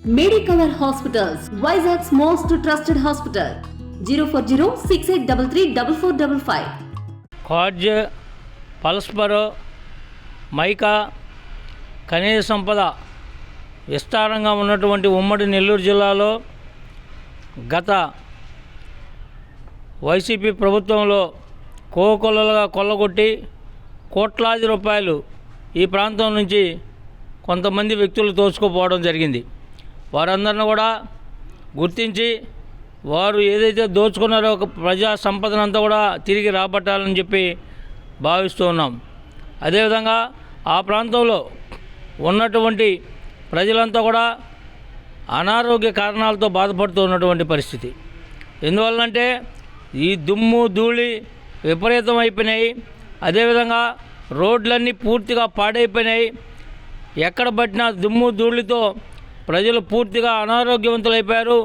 Medicover Hospitals, Vizag's most trusted hospital. 04068334455. కార్జ్, పల్స్పర్, mica, ఖనిజ సంపద విస్తారంగా ఉన్నటువంటి ఉమ్మడి నెల్లూరు జిల్లాలో గత వైసీపీ ప్రభుత్వంలో కోకొల్లలుగా కొల్లగొట్టి కోట్లాది రూపాయలు ఈ ప్రాంతం నుంచి కొంతమంది వ్యక్తులు దోచుకుపోవడం జరిగింది. వారందరిని కూడా గుర్తించి వారు ఏదైతే దోచుకున్నారో ఒక ప్రజా సంపదనంతా కూడా తిరిగి రాబట్టాలని చెప్పి భావిస్తూ ఉన్నాం. అదేవిధంగా ఆ ప్రాంతంలో ఉన్నటువంటి ప్రజలంతా కూడా అనారోగ్య కారణాలతో బాధపడుతూ ఉన్నటువంటి పరిస్థితి. ఎందువల్లంటే ఈ దుమ్ము ధూళి విపరీతం అయిపోయినాయి. అదేవిధంగా రోడ్లన్నీ పూర్తిగా పాడైపోయినాయి. ఎక్కడ పట్టినా దుమ్ము ధూళితో ప్రజలు పూర్తిగా అనారోగ్యవంతులైపోయారు.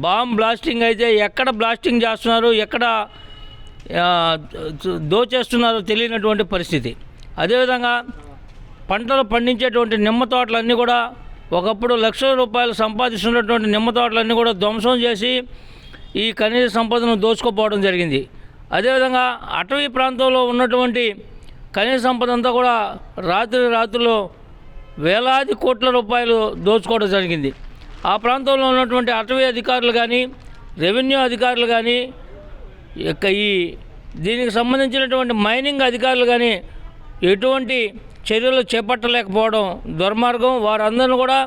బాంబ్ బ్లాస్టింగ్ అయితే ఎక్కడ బ్లాస్టింగ్ చేస్తున్నారు, ఎక్కడ దోచేస్తున్నారో తెలియనటువంటి పరిస్థితి. అదేవిధంగా పంటలు పండించేటువంటి నిమ్మ తోటలన్నీ కూడా ఒకప్పుడు లక్షల రూపాయలు సంపాదిస్తున్నటువంటి నిమ్మ తోటలన్నీ కూడా ధ్వంసం చేసి ఈ ఖనిజ సంపదను దోచుకోపోవడం జరిగింది. అదేవిధంగా అటవీ ప్రాంతంలో ఉన్నటువంటి ఖనిజ సంపద అంతా కూడా రాత్రిలో వేలాది కోట్ల రూపాయలు దోచుకోవడం జరిగింది. ఆ ప్రాంతంలో ఉన్నటువంటి అటవీ అధికారులు కానీ, రెవెన్యూ అధికారులు కానీ, దీనికి సంబంధించినటువంటి మైనింగ్ అధికారులు కానీ ఎటువంటి చర్యలు చేపట్టలేకపోవడం దుర్మార్గం. వారందరిని కూడా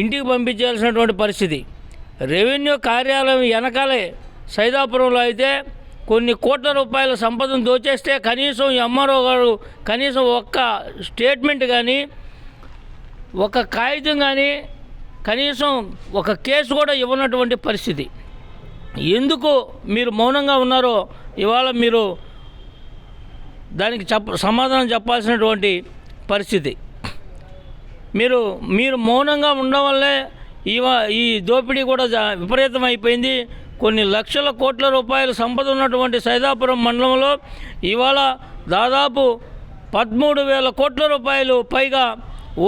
ఇంటికి పంపించాల్సినటువంటి పరిస్థితి. రెవెన్యూ కార్యాలయం వెనకాలే సైదాపురంలో అయితే కొన్ని కోట్ల రూపాయల సంపదను దోచేస్తే కనీసం ఎంఆర్ఓ గారు కనీసం ఒక్క స్టేట్మెంట్ కానీ, ఒక కాగితం కానీ, కనీసం ఒక కేసు కూడా ఇవ్వనటువంటి పరిస్థితి. ఎందుకు మీరు మౌనంగా ఉన్నారో ఇవాళ మీరు దానికి సమాధానం చెప్పాల్సినటువంటి పరిస్థితి. మీరు మౌనంగా ఉండడం వల్లే ఈ దోపిడీ కూడా విపరీతం అయిపోయింది. కొన్ని లక్షల కోట్ల రూపాయల సంపద ఉన్నటువంటి సైదాపురం మండలంలో ఇవాళ దాదాపు 13,000 కోట్ల రూపాయలు పైగా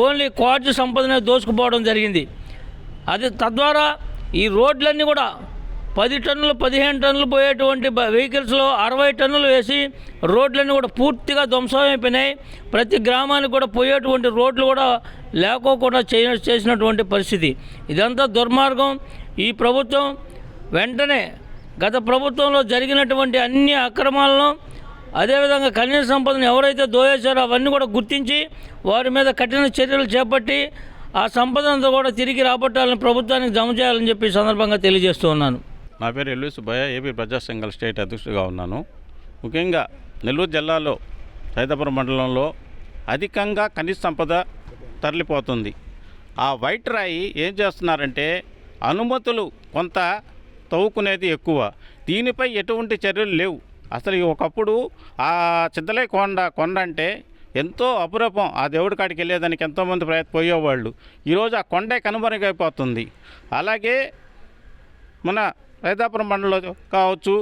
ఓన్లీ కార్జ్ సంపదనే దోచుకుపోవడం జరిగింది. అది తద్వారా ఈ రోడ్లన్నీ కూడా 10 టన్నులు 15 టన్నులు పోయేటువంటి వెహికల్స్లో 60 టన్నులు వేసి రోడ్లన్నీ కూడా పూర్తిగా ధ్వంసమైపోయినాయి. ప్రతి గ్రామానికి కూడా పోయేటువంటి రోడ్లు కూడా లేకోకుండా చేసినటువంటి పరిస్థితి. ఇదంతా దుర్మార్గం. ఈ ప్రభుత్వం వెంటనే గత ప్రభుత్వంలో జరిగినటువంటి అన్ని అక్రమాలను, అదేవిధంగా ఖనిజ సంపదను ఎవరైతే దోచేశారో అవన్నీ కూడా గుర్తించి వారి మీద కఠిన చర్యలు చేపట్టి ఆ సంపదనంతా కూడా తిరిగి రాబట్టాలని ప్రభుత్వానికి జమ చేయాలని చెప్పి సందర్భంగా తెలియజేస్తూ ఉన్నాను. నా పేరు ఎల్వి సుబ్బయ్య, ఏపీ ప్రజా సంఘాల స్టేట్ అధ్యక్షుడిగా ఉన్నాను. ముఖ్యంగా నెల్లూరు జిల్లాలో సైదాపురం మండలంలో అధికంగా ఖనిజ సంపద తరలిపోతుంది. ఆ వైట్ రాయి ఏం చేస్తున్నారంటే అనుమతులు కొంత తవ్వుకునేది ఎక్కువ. దీనిపై ఎటువంటి చర్యలు లేవు. అసలు ఒకప్పుడు ఆ చిద్దలై కొండ అంటే ఎంతో అపురూపం. ఆ దేవుడి కాడికి వెళ్ళేదానికి ఎంతోమంది పోయేవాళ్ళు. ఈరోజు ఆ కొండే కనుమరుగైపోతుంది. అలాగే మన సైదాపురం మండలం కావచ్చు,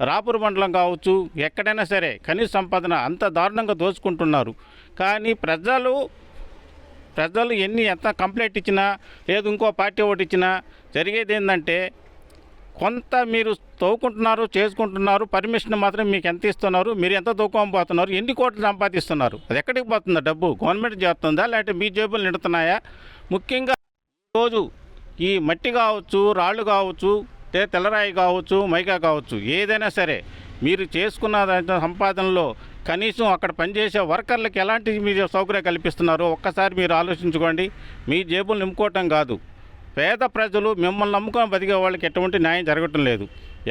రాపూర్ మండలం కావచ్చు, ఎక్కడైనా సరే ఖనిజ సంపదన అంత దారుణంగా దోచుకుంటున్నారు. కానీ ప్రజలు ఎంత కంప్లైంట్ ఇచ్చినా, లేదు ఇంకో పార్టీ ఒకటి ఇచ్చినా జరిగేది ఏంటంటే కొంత మీరు తవ్వుకుంటున్నారు, చేసుకుంటున్నారు, పర్మిషన్ మాత్రం మీకు ఎంత ఇస్తున్నారు, మీరు ఎంత తవ్వుకోబోతున్నారు, ఎన్ని కోట్లు సంపాదిస్తున్నారు, అది ఎక్కడికి పోతుందా డబ్బు? గవర్నమెంట్ చేస్తుందా లేకపోతే మీ జేబులు నిడుతున్నాయా? ముఖ్యంగా ఈరోజు ఈ మట్టి కావచ్చు, రాళ్ళు కావచ్చు, తెల్లరాయి కావచ్చు, మైకా కావచ్చు, ఏదైనా సరే మీరు చేసుకున్న సంపాదనలో కనీసం అక్కడ పనిచేసే వర్కర్లకు ఎలాంటి మీరు సౌకర్యం కల్పిస్తున్నారో ఒక్కసారి మీరు ఆలోచించుకోండి. మీ జేబులు నింపుకోవటం కాదు, పేద ప్రజలు మిమ్మల్ని నమ్ముకొని బతికే వాళ్ళకి ఎటువంటి న్యాయం జరగటం లేదు.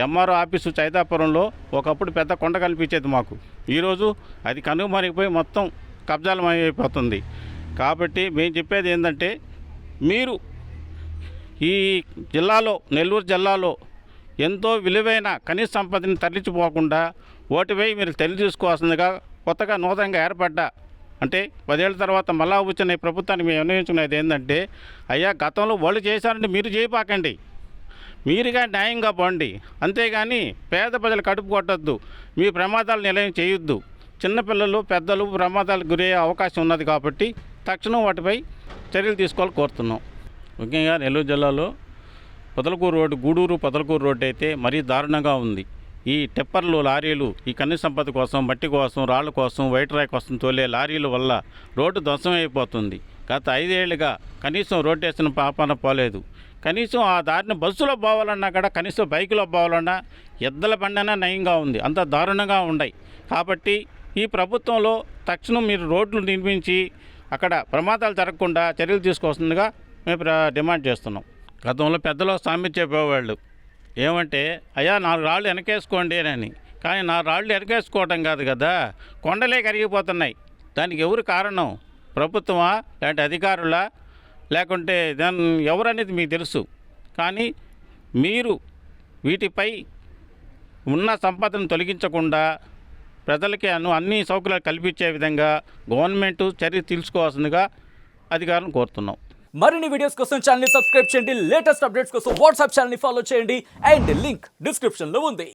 ఎంఆర్ఓ ఆఫీసు సైదాపురంలో ఒకప్పుడు పెద్ద కొండ కల్పించేది మాకు. ఈరోజు అది కనుమరిగిపోయి మొత్తం కబ్జాలమైపోతుంది. కాబట్టి మేము చెప్పేది ఏంటంటే మీరు ఈ జిల్లాలో, నెల్లూరు జిల్లాలో ఎంతో విలువైన ఖనిజ సంపదని తరలించిపోకుండా ఓటుపై మీరు తెలియజేసుకోవాల్సిందిగా కొత్తగా నూతనంగా ఏర్పడ్డ అంటే 10 ఏళ్ళ తర్వాత మళ్ళా వచ్చిన ఈ ప్రభుత్వాన్ని మేము నిర్ణయించుకునేది ఏంటంటే, అయ్యా గతంలో వాళ్ళు చేశారంటే మీరు చేయపాకండి, మీరుగా న్యాయంగా పోండి. అంతేగాని పేద ప్రజలు కడుపు కొట్టద్దు, మీ ప్రమాదాలు నిలయం చేయొద్దు. చిన్నపిల్లలు పెద్దలు ప్రమాదాలకు గురయ్యే అవకాశం ఉన్నది కాబట్టి తక్షణం వాటిపై చర్యలు తీసుకోవాలని కోరుతున్నాం. ముఖ్యంగా నెల్లూరు జిల్లాలో పొదలకూరు రోడ్డు, గూడూరు పొదలకూరు రోడ్డు అయితే మరీ దారుణంగా ఉంది. ఈ టిప్పర్లు, లారీలు ఈ ఖనిజ సంపద కోసం, మట్టి కోసం, రాళ్ళ కోసం, వైట్ రాయి కోసం తోలే లారీల వల్ల రోడ్డు ధ్వంసం అయిపోతుంది. గత 5 ఏళ్లుగా కనీసం రోడ్డు వేసిన పాపాన పోలేదు. కనీసం ఆ దారిని బస్సులో పోవాలన్నా కూడా, కనీసం బైకులో పోవాలన్నా ఎద్దల బండైనా నయంగా ఉంది. అంత దారుణంగా ఉన్నాయి. కాబట్టి ఈ ప్రభుత్వంలో తక్షణం మీరు రోడ్లు నిర్మించి అక్కడ ప్రమాదాలు జరగకుండా చర్యలు తీసుకోవాల్సిందిగా మేము డిమాండ్ చేస్తున్నాం. గతంలో పెద్దలు సామెత చెప్పేవాళ్ళు ఏమంటే, అయ్యా 4 రాళ్ళు వెనకేసుకోండి అని. కానీ 4 రాళ్ళు వెనకేసుకోవడం కాదు కదా, కొండలే కరిగిపోతున్నాయి. దానికి ఎవరు కారణం? ప్రభుత్వమా, లేదంటే అధికారులా, లేకుంటే దాన్ని ఎవరనేది మీకు తెలుసు. కానీ మీరు వీటిపై ఉన్న సంపదను తొలగించకుండా ప్రజలకి అన్ని సౌకర్యాలు కల్పించే విధంగా గవర్నమెంట్ చర్య తీసుకోవాల్సిందిగా అధికారులను కోరుతున్నాం. మరిన్ని వీడియోస్ కోసం ఛానల్ ని సబ్స్క్రైబ్ చేయండి. లేటెస్ట్ అప్డేట్స్ కోసం వాట్సాప్ ఛానల్ ని ఫాలో చేయండి. అండ్ లింక్ డిస్క్రిప్షన్ లో ఉంది.